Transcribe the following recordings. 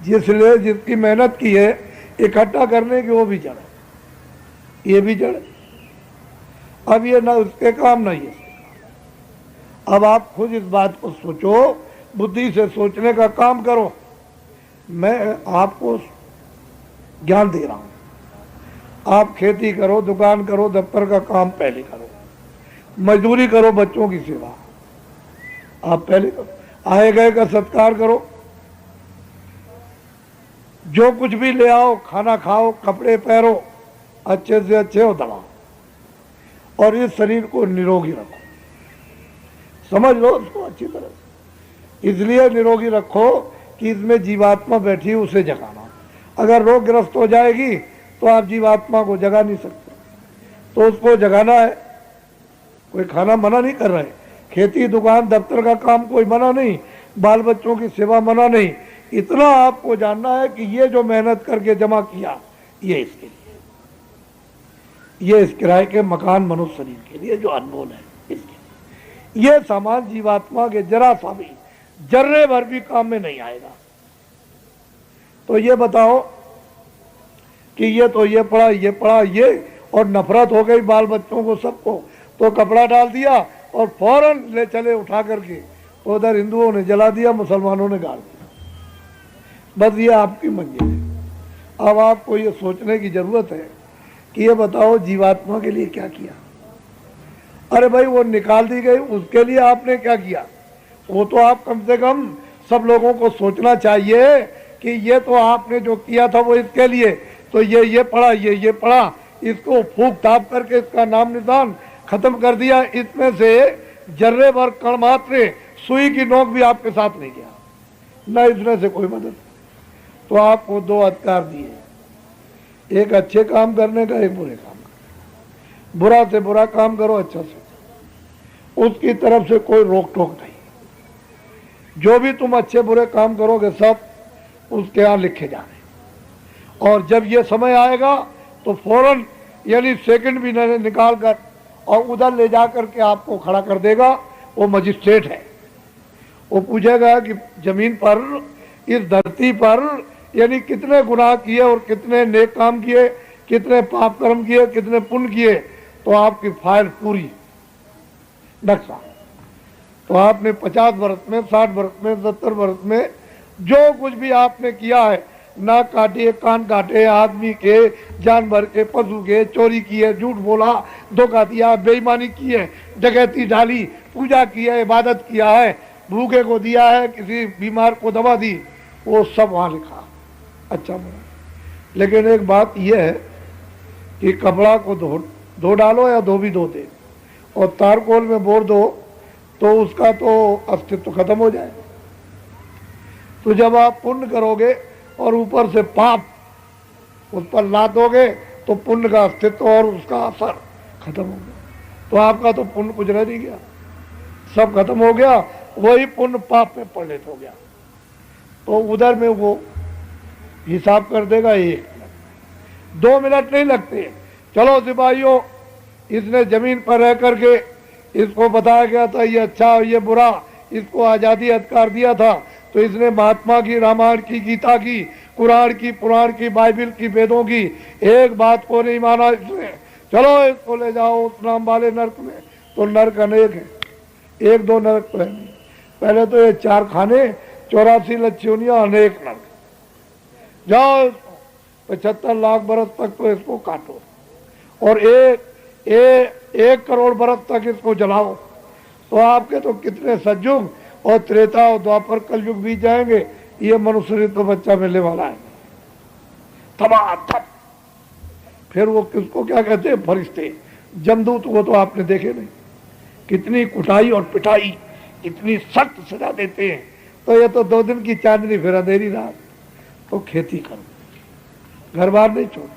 जिसने जिसकी मेहनत की है इकट्ठा करने की, वो भी जड़ है, ये भी जड़ है। अब ये ना उसके काम ना ये। अब आप खुद इस बात को सोचो, बुद्धि से सोचने का काम करो। मैं आपको ज्ञान दे रहा हूं। आप खेती करो, दुकान करो, दफ्तर का काम पहले करो, मजदूरी करो, बच्चों की सेवा आप पहले करो, आए गए का सत्कार करो, जो कुछ भी ले आओ, खाना खाओ, कपड़े पहनो, अच्छे से अच्छे हो दबाओ, और इस शरीर को निरोगी रखो। समझ लो उसको अच्छी तरह से। इसलिए निरोगी रखो कि इसमें जीवात्मा बैठी, उसे जगाना। अगर रोगग्रस्त हो जाएगी तो आप जीवात्मा को जगा नहीं सकते, तो उसको जगाना है। कोई खाना मना नहीं कर रहा है, खेती दुकान दफ्तर का काम कोई मना नहीं, बाल बच्चों की सेवा मना नहीं। इतना आपको जानना है कि ये जो मेहनत करके जमा किया, ये इसके लिए, ये इस किराए के मकान मनुष्य शरीर के लिए जो अनमोल है, इसके लिए। ये सामान जीवात्मा के जरा सा भी, जर्रे भर भी काम में नहीं आएगा। तो ये बताओ कि ये तो ये पड़ा, ये पड़ा, ये, और नफरत हो गई बाल बच्चों को सबको, तो कपड़ा डाल दिया और फौरन ले चले उठा करके, तो उधर हिंदुओं ने जला दिया, मुसलमानों ने गाड़ दिया। बस ये आपकी मंजिल है। अब आपको ये सोचने की जरूरत है कि ये बताओ जीवात्मा के लिए क्या किया। अरे भाई वो निकाल दी गई, उसके लिए आपने क्या किया? वो तो आप कम से कम सब लोगों को सोचना चाहिए कि ये तो आपने जो किया था वो इसके लिए, तो ये पड़ा, ये पड़ा, इसको फूक ताप करके इसका नाम निशान खत्म कर दिया। इसमें से जर्रे भर कण मात्र सुई की नोक भी आपके साथ नहीं गया, न इसमें से कोई मदद। तो आपको दो अधिकार दिए, एक अच्छे काम करने का, एक बुरे काम का। बुरा से बुरा काम करो, अच्छा से, उसकी तरफ से कोई रोक टोक नहीं। जो भी तुम अच्छे बुरे काम करोगे सब उसके यहाँ लिखे जा रहे, और जब ये समय आएगा तो फौरन, यानी सेकंड भी नहीं निकाल कर और उधर ले जा करके आपको खड़ा कर देगा। वो मजिस्ट्रेट है, वो पूछेगा कि जमीन पर, इस धरती पर, यानी कितने गुनाह किए और कितने नेक काम किए, कितने पाप कर्म किए, कितने पुण्य किए। तो आपकी फाइल पूरी नक्शा, तो आपने 50 वर्ष में, 60 वर्ष में, 70 वर्ष में जो कुछ भी आपने किया है, नाक काटे, कान काटे, आदमी के, जानवर के, पशु के, चोरी की है, झूठ बोला, धोखा दिया, बेईमानी की है, डकैती डाली, पूजा की है, इबादत किया है, भूखे को दिया है, किसी बीमार को दवा दी, वो सब वहाँ लिखा। अच्छा बुरा। लेकिन एक बात यह है कि कपड़ा को धो डालो या धोबी धो दे और तारकोल में बोर दो तो उसका तो अस्तित्व खत्म हो जाए। तो जब आप पुण्य करोगे और ऊपर से पाप उस पर लादोगे तो पुण्य का अस्तित्व और उसका असर खत्म हो गया। तो आपका तो पुण्य कुछ रह नहीं गया, सब खत्म हो गया, वही पुण्य पाप में परिणत हो गया। तो उधर में वो हिसाब कर देगा 1 मिनट, 2 मिनट नहीं लगते। चलो सिपाहियों, इसने जमीन पर रह करके, इसको बताया गया था ये अच्छा और ये बुरा, इसको आज़ादी अधिकार दिया था, तो इसने महात्मा की, रामायण की, गीता की, कुरान की, पुराण की, बाइबिल की, वेदों की एक बात को नहीं माना इसने। चलो इसको ले जाओ उस नाम वाले नरक में। तो नरक अनेक है, 1-2 नरक तो है नहीं। पहले तो ये 4 खाने, 84 लच्छियोनियां, अनेक नरक। जाओ 75 लाख बरस तक तो इसको काटो और 1 करोड़ बरस तक इसको जलाओ। तो आपके तो कितने सतयुग और त्रेता और द्वापर कलयुग बीत जाएंगे, ये मनुष्य तो बच्चा मिलने वाला है थप। फिर वो किसको क्या कहते हैं, फरिश्ते, जमदूत, वो तो आपने देखे नहीं, कितनी कुटाई और पिटाई, इतनी सख्त सजा देते हैं। तो ये तो 2 दिन की चांदनी, फिर अंधेरी रात। तो खेती करो, घर बार नहीं छोड़ो,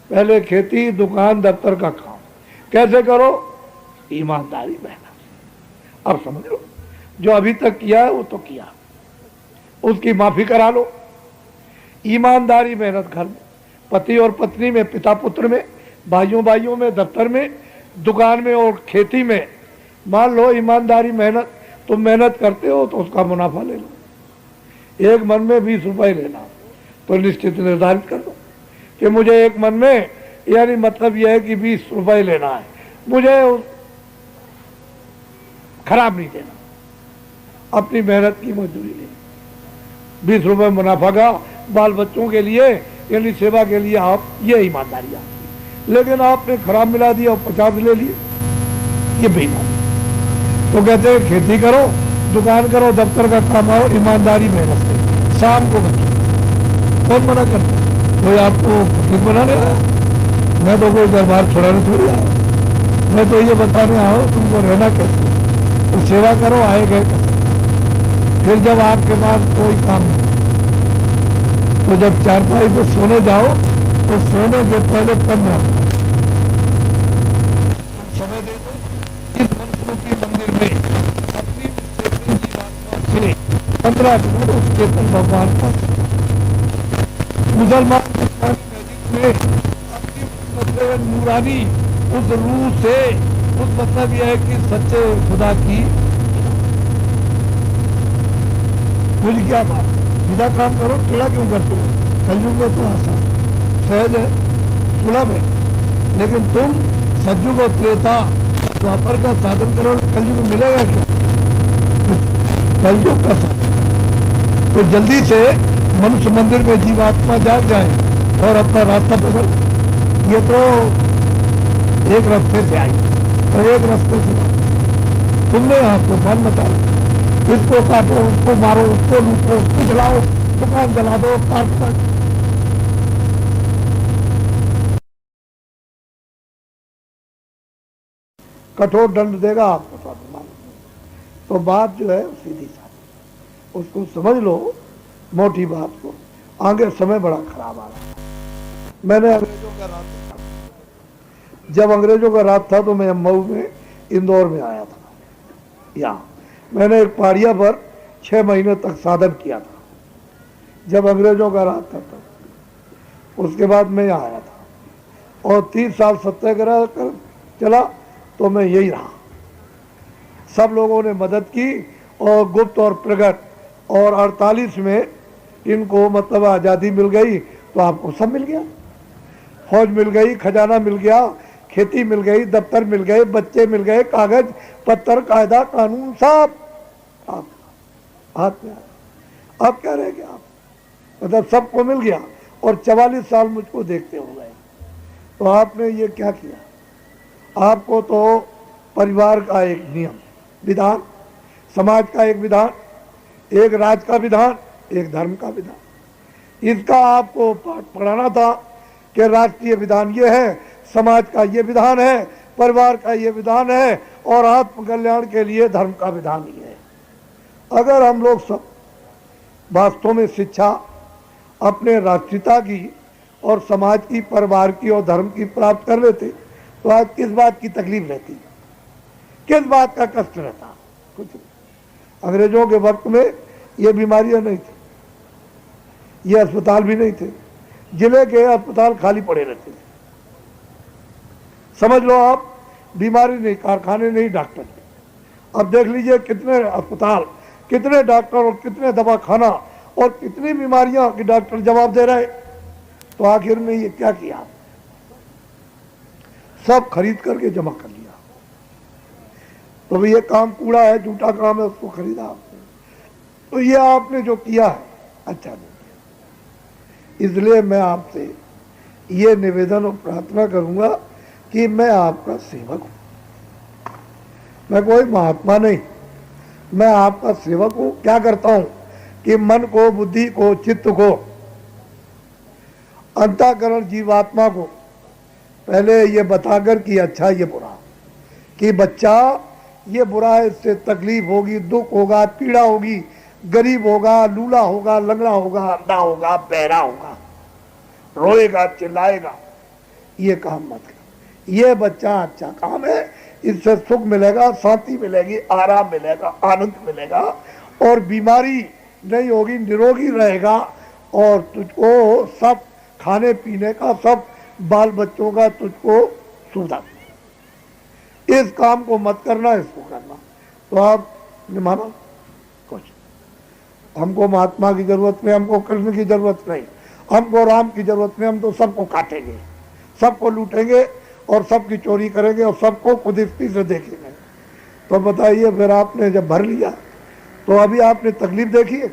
पहले खेती, दुकान, दफ्तर का काम कैसे करो? ईमानदारी, मेहनत। अब समझ लो, जो अभी तक किया है वो तो किया, उसकी माफी करा लो। ईमानदारी, मेहनत घर में, पति और पत्नी में, पिता पुत्र में, भाइयों भाइयों में, दफ्तर में, दुकान में और खेती में। मान लो ईमानदारी, मेहनत, तुम मेहनत करते हो तो उसका मुनाफा ले लो। एक मन में 20 रुपए लेना, तो निश्चित निर्धारित कर दो कि मुझे एक मन में, यानी मतलब यह है कि 20 रुपए लेना है, मुझे खराब नहीं देना, अपनी मेहनत की मजदूरी ले, 20 रुपए मुनाफा का बाल बच्चों के लिए यानी सेवा के लिए, आप ये ईमानदारी आपकी। लेकिन आपने खराब मिला दिया और 50 ले लिए, ये बेईमानी। तो कहते हैं खेती करो, दुकान करो, दफ्तर का काम आओ, ईमानदारी मेहनत से, शाम को बचो। कौन मना करता है? कोई आपको फकीर बनाने आया? मैं तो कोई दरबार छुड़ाने थोड़ी आया, मैं तो ये बताने आया तुमको रहना कैसे, तो सेवा करो, आए गए कैसे। फिर जब आपके पास कोई काम नहीं, तो जब चारपाई पे सोने जाओ तो सोने से पहले कम रखो, समय दे दो इस मनुष्य मंदिर में अपनी से 15 मिनट उस चेतन भगवान का। मुसलमान में अपनी नूरानी उस रूह से, उस मतलब यह है कि सच्चे खुदा की, मुझे क्या बात, सीधा काम करो, टेढ़ा क्यों करते हो? कलयुग में तो आसान सहज है, सुलभ है, लेकिन तुम सतयुग और त्रेता द्वापर का साधन करो, कलयुग में मिलेगा क्या? कलयुग का साधन तो जल्दी से मनुष्य मंदिर में जीवात्मा जाग जाए और अपना रास्ता पकड़। ये तो एक रास्ते से आई और एक रास्ते से तुमने आपको मन बता, इसको काटो, उसको मारो, उसको लूटो, उसको जलाओ, दुकान जला दो, काट काट। कठोर दंड देगा आपको तो बात जो है सीधी साधी, उसको समझ लो मोटी बात को। आगे समय बड़ा खराब आ रहा है। मैंने अंग्रेजों का राज था, जब अंग्रेजों का राज था तो मैं मऊ में, इंदौर में आया था। यहाँ मैंने एक पहाड़िया पर 6 महीने तक साधन किया था, जब अंग्रेजों का राज था तब। उसके बाद मैं यहाँ आया था और 30 साल सत्याग्रह कर चला तो मैं यही रहा। सब लोगों ने मदद की और गुप्त और प्रकट, और 48 में इनको मतलब आज़ादी मिल गई तो आपको सब मिल गया, फौज मिल गई, खजाना मिल गया, खेती मिल गई, दफ्तर मिल गए, बच्चे मिल गए, कागज पत्तर, कायदा कानून सब आप हाथ में आया। अब क्या रह गया? आप मतलब सबको मिल गया और 44 साल मुझको देखते हो गए। तो आपने ये क्या किया? आपको तो परिवार का एक नियम विधान, समाज का एक विधान, एक राज का विधान, एक धर्म का विधान, इसका आपको पाठ पढ़ाना था कि राष्ट्रीय विधान ये है, समाज का ये विधान है, परिवार का ये विधान है और आत्म कल्याण के लिए धर्म का विधान ही है। अगर हम लोग सब वास्तव में शिक्षा अपने राष्ट्रीयता की और समाज की, परिवार की और धर्म की प्राप्त कर लेते तो आज किस बात की तकलीफ रहती, किस बात का कष्ट रहता? कुछ नहीं। अंग्रेजों के वक्त में ये बीमारियां नहीं थी, ये अस्पताल भी नहीं थे, जिले के अस्पताल खाली पड़े रहते थे। समझ लो आप, बीमारी नहीं, कारखाने नहीं, डॉक्टर नहीं। अब देख लीजिए कितने अस्पताल, कितने डॉक्टर और कितने दवाखाना और कितनी बीमारियां कि डॉक्टर जवाब दे रहे। तो आखिर में ये क्या किया? सब खरीद करके जमा कर लिया। तो ये काम कूड़ा है, झूठा काम है, उसको खरीदा आपने। तो ये आपने जो किया है अच्छा नहीं किया। इसलिए मैं आपसे ये निवेदन और प्रार्थना करूंगा कि मैं आपका सेवक हूं, मैं कोई महात्मा नहीं, मैं आपका सेवक हूं। क्या करता हूं कि मन को, बुद्धि को, चित्त को, अंतःकरण, जीवात्मा को पहले ये बताकर कि अच्छा ये बुरा, कि बच्चा ये बुरा है, इससे तकलीफ होगी, दुख होगा, पीड़ा होगी, गरीब होगा, लूला होगा, लंगड़ा होगा, अंधा होगा, बहरा होगा, रोएगा, चिल्लाएगा, ये काम मत कर। ये बच्चा अच्छा काम है, इससे सुख मिलेगा, शांति मिलेगी, आराम मिलेगा, आनंद मिलेगा और बीमारी नहीं होगी, निरोगी रहेगा और तुझको सब खाने पीने का, सब बाल बच्चों का तुझको सुविधा। इस काम को मत करना, इसको करना। तो आप मानो कुछ, हमको महात्मा की जरूरत नहीं, हमको कृष्ण की जरूरत नहीं, हमको राम की जरूरत नहीं, हम तो सबको काटेंगे, सबको लूटेंगे और सबकी चोरी करेंगे और सबको खुदिस्ती से देखेंगे। तो बताइए, फिर आपने जब भर लिया तो अभी आपने तकलीफ देखी है?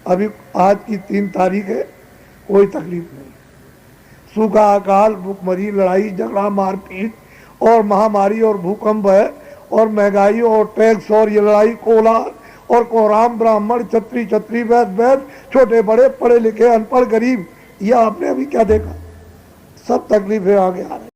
अभी आज की 3 तारीख है, कोई तकलीफ नहीं। सूखा, अकाल, भूखमरी, लड़ाई झगड़ा, मारपीट और महामारी और भूकंप है और महंगाई और टैक्स और ये लड़ाई, कोलाहल और कोहराम, ब्राह्मण, छत्री छत्री, वैद वैद, छोटे बड़े, पढ़े लिखे, अनपढ़, गरीब, ये आपने अभी क्या देखा? सब तकलीफें आगे आ रही।